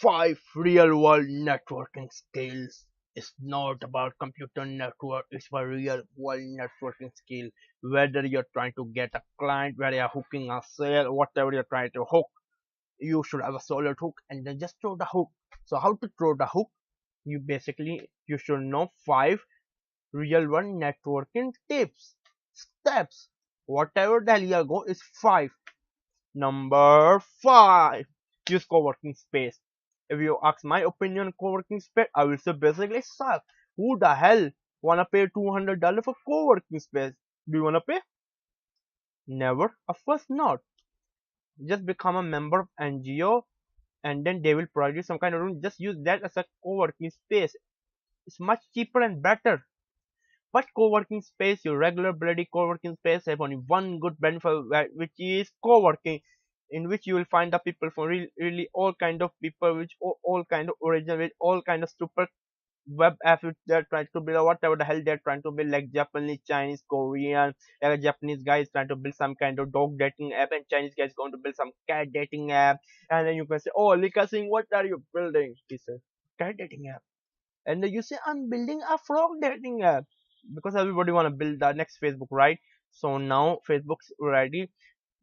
Five real world networking skills. It's not about computer network, it's about real world networking skill. Whether you're trying to get a client, whether you're hooking a sale, whatever you're trying to hook, you should have a solid hook and then just throw the hook. So how to throw the hook? You should know five real world networking tips, steps. Whatever the hell you go is five. Number five, use co-working space. If you ask my opinion on co-working space, I will say basically suck. Who the hell wanna pay $200 for co-working space? Do you wanna pay? Never. Of course not. Just become a member of NGO and then they will provide you some kind of room. Just use that as a co-working space. It's much cheaper and better. But co-working space, your regular bloody co-working space have only one good benefit, which is co-working, in which you will find the people from really all kind of people, which all kind of original, with all kind of super web apps which they're trying to build, or whatever the hell they're trying to build, like Japanese, Chinese, Korean. Like a Japanese guy is trying to build some kind of dog dating app, and Chinese guy is going to build some cat dating app. And then you can say, "Oh, Lika Singh, what are you building?" He says, "Cat dating app." And then you say, "I'm building a frog dating app," because everybody want to build the next Facebook, right? So now Facebook's ready.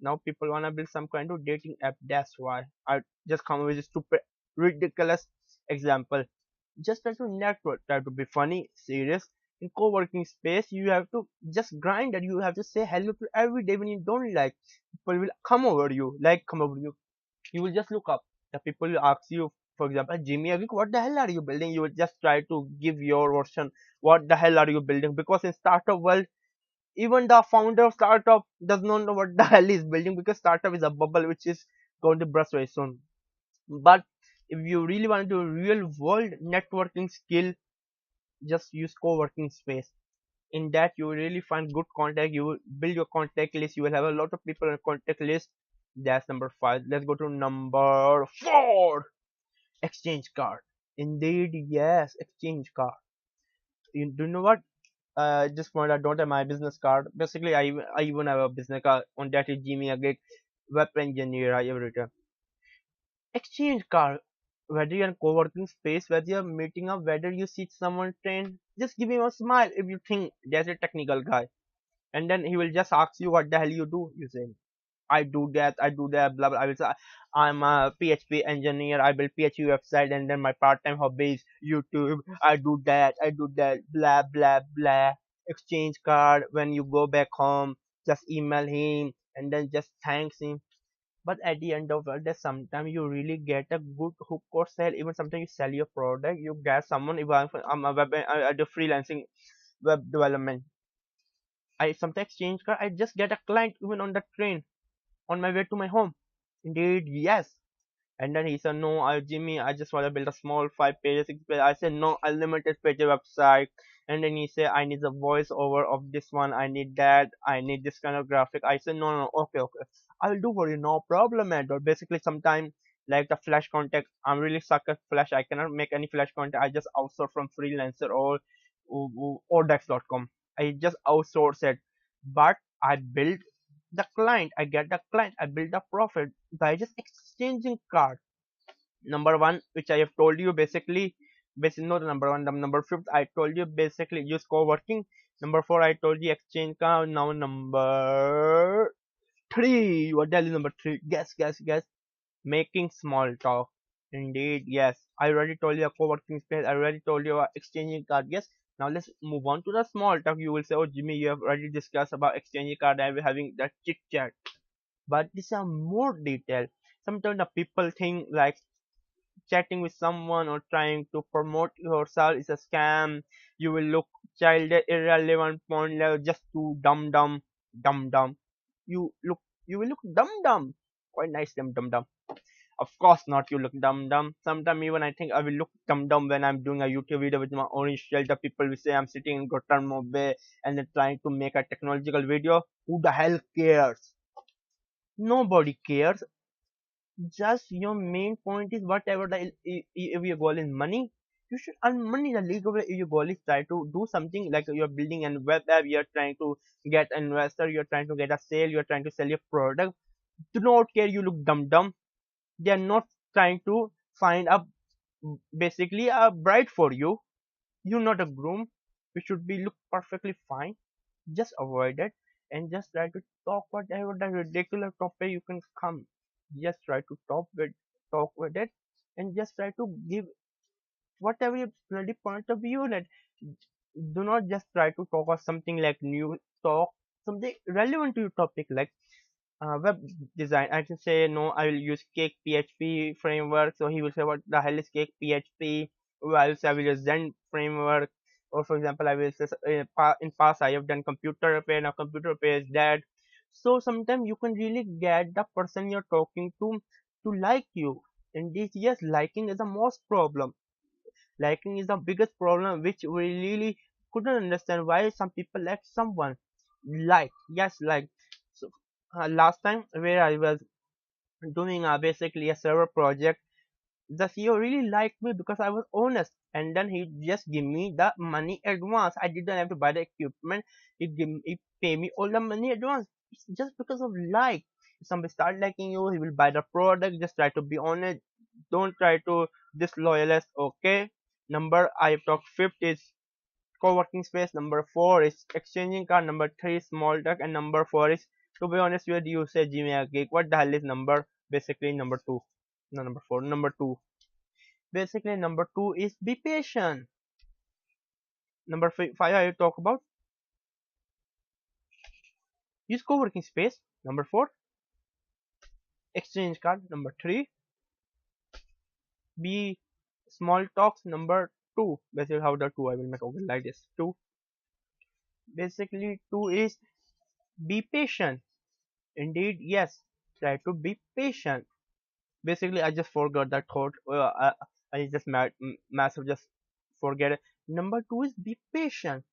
Now people want to build some kind of dating app. That's why I just come with a stupid, ridiculous example. Just try to network, try to be funny, serious. In co-working space, you have to just grind that. You have to say hello to every day when you don't like. People will come over you, come over you. You will just look up. The people will ask you, for example, Jimmy Agik, what the hell are you building? You will just try to give your version. What the hell are you building? Because in startup world, even the founder of startup does not know what the hell he's building, because startup is a bubble which is going to burst very soon. But if you really want to do real world networking skill, just use co-working space. In that you will really find good contact. You will build your contact list. You will have a lot of people on contact list. That's number five. Let's go to number four. Exchange card. Indeed, yes, exchange card. You do you know what? Just point I don't have my business card. Basically, I even have a business card. On that is Jimmy Agik, web engineer. I have written exchange card. Whether you're in co-working space, whether you're meeting up, whether you see someone train, just give him a smile if you think there's a technical guy, and then he will just ask you what the hell you do. You say, I do that, blah blah. I will say, I'm a PHP engineer, I build PHP website, and then my part-time hobby is YouTube. I do that, blah blah blah. Exchange card. When you go back home, just email him and then just thanks him. But at the end of the day, sometimes you really get a good hook or sell. Even sometimes you sell your product, you get someone. If I'm a web, I do freelancing web development. I sometimes exchange card. I just get a client even on the train on my way to my home. Indeed, yes. And then he said, no, Jimmy, I just want to build a small 5 page, 6 page. I said, no, unlimited page website. And then he said, I need the voiceover of this one. I need that. I need this kind of graphic. I said, no, no, okay, okay. I will do for you. No problem at all. Basically, sometimes like the Flash content, I'm really suck at Flash. I cannot make any Flash content. I just outsource from Freelancer or Dex.com. I just outsource it. But I build the client. I get the client. I build a profit by just exchanging cards. Number one, which I have told you basically not the number one, the number fifth I told you basically use co-working. Number four I told you exchange card. Now number three, what the hell is number three? Guess. Making small talk. Indeed, yes. I already told you a co-working space. I already told you exchanging card. Yes. Now let's move on to the small talk. You will say, oh Jimmy, you have already discussed about exchanging card and we're having that chit chat. But these are more detailed. Sometimes the people think like chatting with someone or trying to promote yourself is a scam. You will look child irrelevant, pointless, just too dumb. You look, you will look dumb. Quite nice, dumb. Of course not. You look dumb. Sometimes even I think I will look dumb when I'm doing a YouTube video with my orange shelter. People will say I'm sitting in Guantanamo Bay and then trying to make a technological video. Who the hell cares? Nobody cares. Just your main point is whatever if your goal is money, you should earn money. The legal way, if your goal is try to do something like you're building a web app, you're trying to get an investor, you're trying to get a sale, you're trying to sell your product. Do not care you look dumb. They are not trying to find a basically a bride for you. You're not a groom. You should be look perfectly fine. Just avoid it and just try to talk whatever the ridiculous topic you can come. Just try to talk with it and just try to give whatever your bloody point of view on it. Do not just try to talk of something like new talk something relevant to your topic like web design. I can say no, I will use Cake PHP framework. So he will say what the hell is Cake PHP? Or I will say I will use Zen framework. Or for example, I will say in past I have done computer repair. Now computer repair is dead. So sometimes you can really get the person you're talking to like you. And this yes, liking is the most problem. Liking is the biggest problem which we really couldn't understand why some people like someone. Like yes, like so, last time where I was doing basically a server project, the CEO really liked me because I was honest, and then he just give me the money advance. I didn't have to buy the equipment. He pay me all the money advance. It's just because of like. If somebody start liking you, he will buy the product. Just try to be honest. Don't try to disloyalist. Okay. Number I talked fifth is co-working space. Number four is exchanging card. Number three is small talk, and number four is to be honest with you say Gmail gig. What the hell is number? Basically number two. No, number four. Number two. Basically, number two is be patient. Number five, I talk about use co-working space. Number four, exchange card. Number three, be small talks. Number two, basically how the two I will make okay like this. Two, basically two is be patient. Indeed, yes, try to be patient. Basically, I just forgot that thought. I just massive just forget it. Number two is be patient.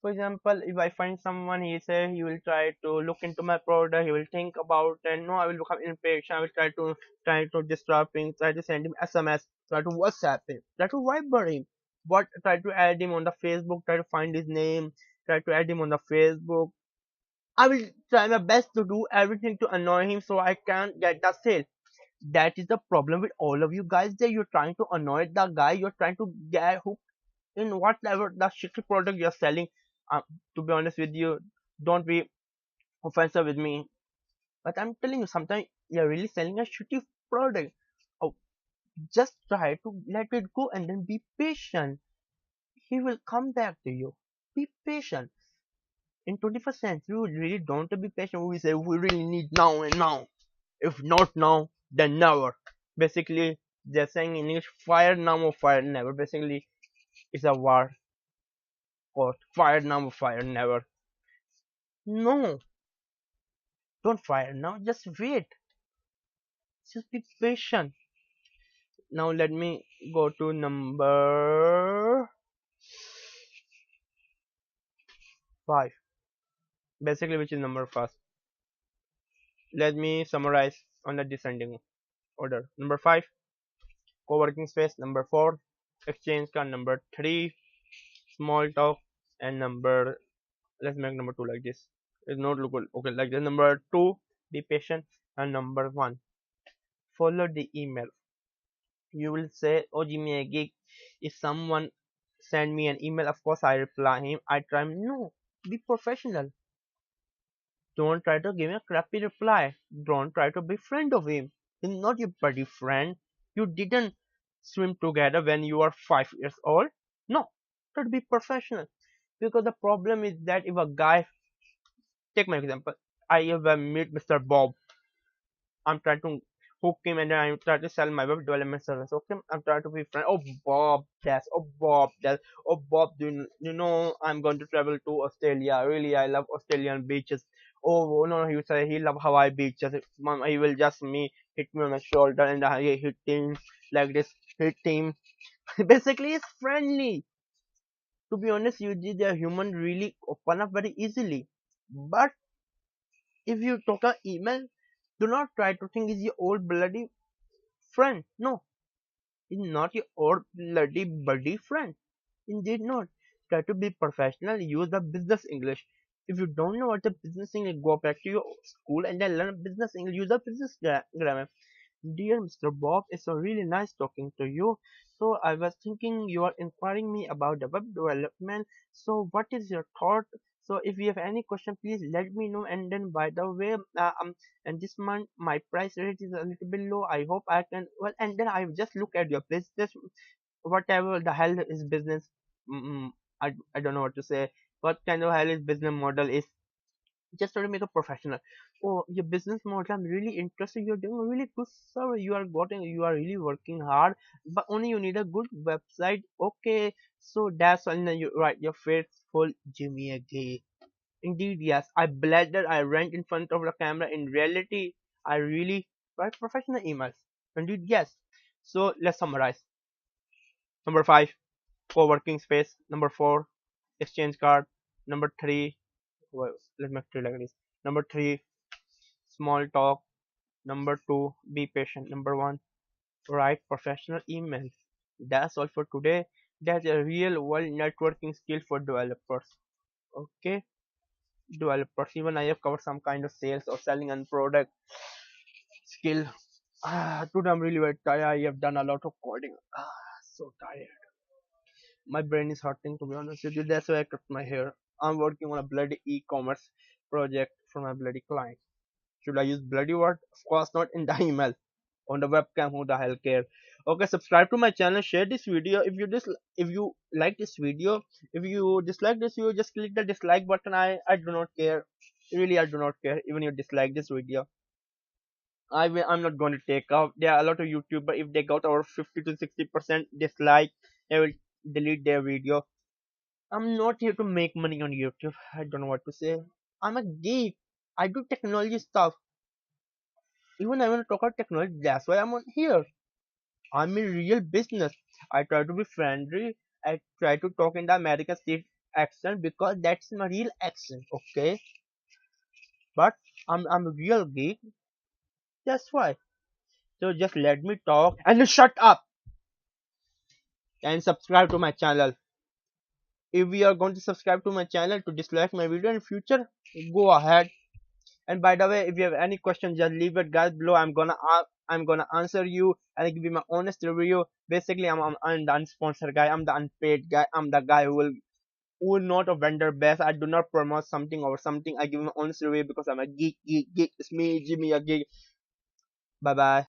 For example, if I find someone, he say he will try to look into my product, he will think about and no, I will become impatient. I will try to disturb him, try to send him SMS, try to WhatsApp him, try to Viber him, what try to add him on the Facebook, try to find his name, try to add him on the Facebook. I will try my best to do everything to annoy him so I can get the sale. That is the problem with all of you guys there. You're trying to annoy the guy, you're trying to get hooked in whatever the shitty product you're selling. uh, to be honest with you, don't be offensive with me, but I'm telling you sometimes you're really selling a shitty product. Oh, just try to let it go and then be patient. He will come back to you. Be patient. In 21st century we really don't be patient. We say we really need now and now. If not now, then never. Basically, they're saying in English fire now or fire never. Basically, it's a war or fire now or fire never. No, don't fire now, just wait. Just be patient. Now let me go to number 5. Basically, which is number first. Let me summarize on the descending order. Number 5, co-working space. Number 4, exchange card. Number 3, small talk. And number, let's make number 2 like this. It's not look okay like this. Number 2, be patient. And number 1, follow the email. You will say, oh Jimmy, a gig. If someone send me an email, of course I reply him. I try. No, be professional. Don't try to give me a crappy reply. Don't try to be friend of him. He's not your buddy friend. You didn't swim together when you were 5 years old. No, try to be professional. Because the problem is that if a guy, take my example, I have meet Mr. Bob. I'm trying to hook him and then I'm trying to sell my web development service. Okay, I'm trying to be friend. Oh Bob, that's oh Bob, that's oh Bob. You know I'm going to travel to Australia. Really, I love Australian beaches. Oh no, he would say he love Hawaii beaches. Mom, he will just me hit me on my shoulder and I hit him like this. Hit him. Basically, it's friendly. To be honest, you did a human really open up very easily. But if you talk a email, do not try to think is your old bloody friend. No, it's not your old bloody buddy friend. Indeed not. Try to be professional, use the business English. If you don't know what the business English, go back to your school and then learn business English, use the business grammar. Dear Mr. Bob, it's a really nice talking to you. So I was thinking you are inquiring me about the web development. So what is your thought? So if you have any question, please let me know. And then by the way, and this month my price rate is a little bit low. I hope I can. Well, and then I just look at your business, whatever the hell is business. Mm, I don't know what to say. What kind of hell is business model is just try to make a professional. Oh, your business model, I'm really interested. You're doing a really good service. You are really working hard, but only you need a good website. Okay, so that's when you right, your faithful Jimmy again. Indeed, yes, I bladder, I rant in front of the camera. In reality, I really write professional emails. Indeed, yes. So let's summarize. Number five, co-working space. Number four, exchange card. Number three, well, let me tell like this. Number three, small talk. Number two, be patient. Number one, write professional emails. That's all for today. That's a real world networking skill for developers. Okay, developers. Even I have covered some kind of sales or selling and product skill. Today I'm really very tired. I have done a lot of coding. So tired. My brain is hurting to be honest with you. That's why I cut my hair. I'm working on a bloody e-commerce project for my bloody client. Should I use bloody word? Of course not in the email. On the webcam, who the hell care? Okay, subscribe to my channel, share this video. If you like this video, if you dislike this video, just click the dislike button. I do not care. Really, I do not care. Even you dislike this video, I'm not going to take out. There are a lot of YouTuber, if they got over 50 to 60% dislike, they will delete their video. I'm not here to make money on YouTube. I don't know what to say. I'm a geek. I do technology stuff. Even I want to talk about technology. That's why I'm on here. I'm in real business. I try to be friendly. I try to talk in the American state accent because that's my real accent. Okay, but I'm a real geek. That's why. So just let me talk and shut up and subscribe to my channel. If you are going to subscribe to my channel to dislike my video in future, go ahead. And by the way, if you have any question, just leave it guys below. I'm gonna answer you and give you my honest review. Basically, I'm the unsponsored guy. I'm the unpaid guy. I'm the guy who will not a vendor best. I do not promote something or something. I give my honest review because I'm a geek. It's me, Jimmy, a geek. Bye bye.